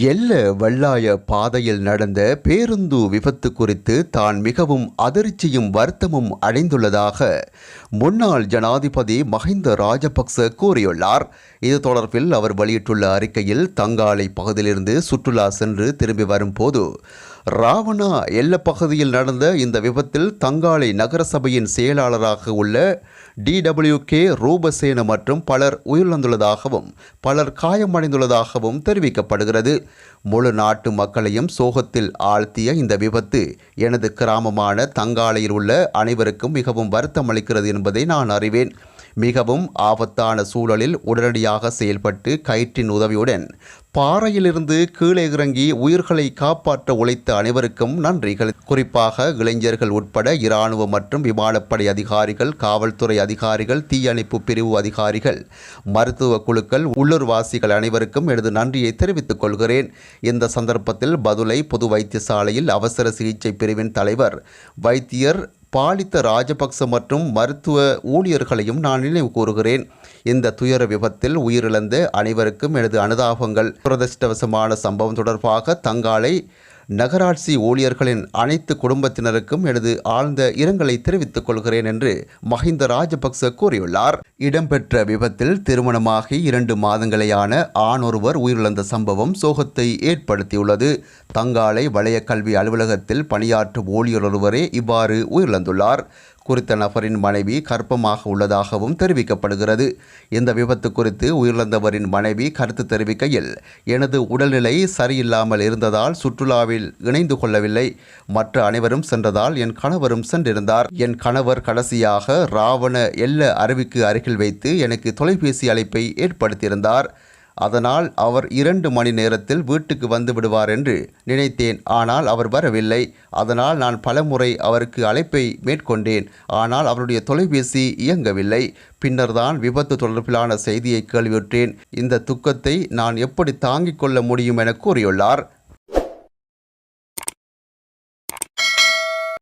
எல்ல வெள்ளாய பாதையில் நடந்த பேருந்து விபத்து குறித்து தான் மிகவும் அதிர்ச்சியும் வருத்தமும் அடைந்துள்ளதாக முன்னாள் ஜனாதிபதி மஹிந்த ராஜபக்ச கூறியுள்ளார். இது தொடர்பில் அவர் வெளியிட்டுள்ள அறிக்கையில், தங்காலை பகுதியிலிருந்து சுற்றுலா சென்று திரும்பி வரும்போது ராவணா எல்ல பகுதியில் நடந்த இந்த விபத்தில் தங்காலை நகரசபையின் செயலாளராக உள்ள DWK ரூபசேன மற்றும் பலர் உயிரிழந்துள்ளதாகவும் பலர் காயமடைந்துள்ளதாகவும் தெரிவிக்கப்படுகிறது. முழு நாட்டு மக்களையும் சோகத்தில் ஆழ்த்திய இந்த விபத்து எனது கிராமமான தங்காலையில் உள்ள அனைவருக்கும் மிகவும் வருத்தமளிக்கிறது என்பதை நான் அறிவேன். மிகவும் ஆபத்தான சூழலில் உடனடியாக செயல்பட்டு கயிற்றின் உதவியுடன் பாறையிலிருந்து கீழே இறங்கி உயிர்களை காப்பாற்ற உழைத்த அனைவருக்கும் நன்றிகள். குறிப்பாக இளைஞர்கள் உட்பட இராணுவ மற்றும் விமானப்படை அதிகாரிகள், காவல்துறை அதிகாரிகள், தீயணைப்பு பிரிவு அதிகாரிகள், மருத்துவ குழுக்கள், உள்ளூர்வாசிகள் அனைவருக்கும் எனது நன்றியை தெரிவித்துக் கொள்கிறேன். இந்த சந்தர்ப்பத்தில் பதுளை பொது வைத்தியசாலையில் அவசர சிகிச்சை பிரிவின் தலைவர் வைத்தியர் பாலித்த ராஜபக்ச மற்றும் மருத்துவ ஊழியர்களையும் நான் நினைவு கூறுகிறேன். இந்த துயர விபத்தில் உயிரிழந்த அனைவருக்கும் எனது அனுதாபங்கள். துரதிர்ஷ்டவசமான சம்பவம் தொடர்பாக தங்காலை நகராட்சி ஊழியர்களின் அனைத்து குடும்பத்தினருக்கும் எனது ஆழ்ந்த இரங்கலை தெரிவித்துக் கொள்கிறேன் என்று மஹிந்த ராஜபக்ச கூறியுள்ளார். இடம்பெற்ற விபத்தில் திருமணமாகி 2 மாதங்களேயான ஆண் ஒருவர் உயிரிழந்த சம்பவம் சோகத்தை ஏற்படுத்தியுள்ளது. தங்காலை வலய கல்வி அலுவலகத்தில் பணியாற்றும் ஊழியர் ஒருவரே இவ்வாறு உயிரிழந்துள்ளார். குறித்த நபரின் மனைவி கர்ப்பமாக உள்ளதாகவும் தெரிவிக்கப்படுகிறது. இந்த விபத்து குறித்து உயிரிழந்தவரின் மனைவி கருத்து தெரிவிக்கையில், எனது உடல்நிலை சரியில்லாமல் இருந்ததால் சுற்றுலாவில் இணைந்து கொள்ளவில்லை. மற்ற அனைவரும் சென்றதால் என் கணவரும் சென்றிருந்தார். என் கணவர் கடைசியாக ராவண எல்ல அருவிக்கு அருகில் வைத்து எனக்கு தொலைபேசி அழைப்பை ஏற்படுத்தியிருந்தார். அதனால் அவர் 2 மணி நேரத்தில் வீட்டுக்கு வந்து விடுவார் என்று நினைத்தேன். ஆனால் அவர் வரவில்லை. அதனால் நான் பலமுறை அவருக்கு அழைப்பை மேற்கொண்டேன். ஆனால் அவருடைய தொலைபேசி இயங்கவில்லை. பின்னர் தான் விபத்து தொடர்பிலான செய்தியை கேள்வியுற்றேன். இந்த துக்கத்தை நான் எப்படி தாங்கிக் கொள்ள முடியும் என கூறியுள்ளார்.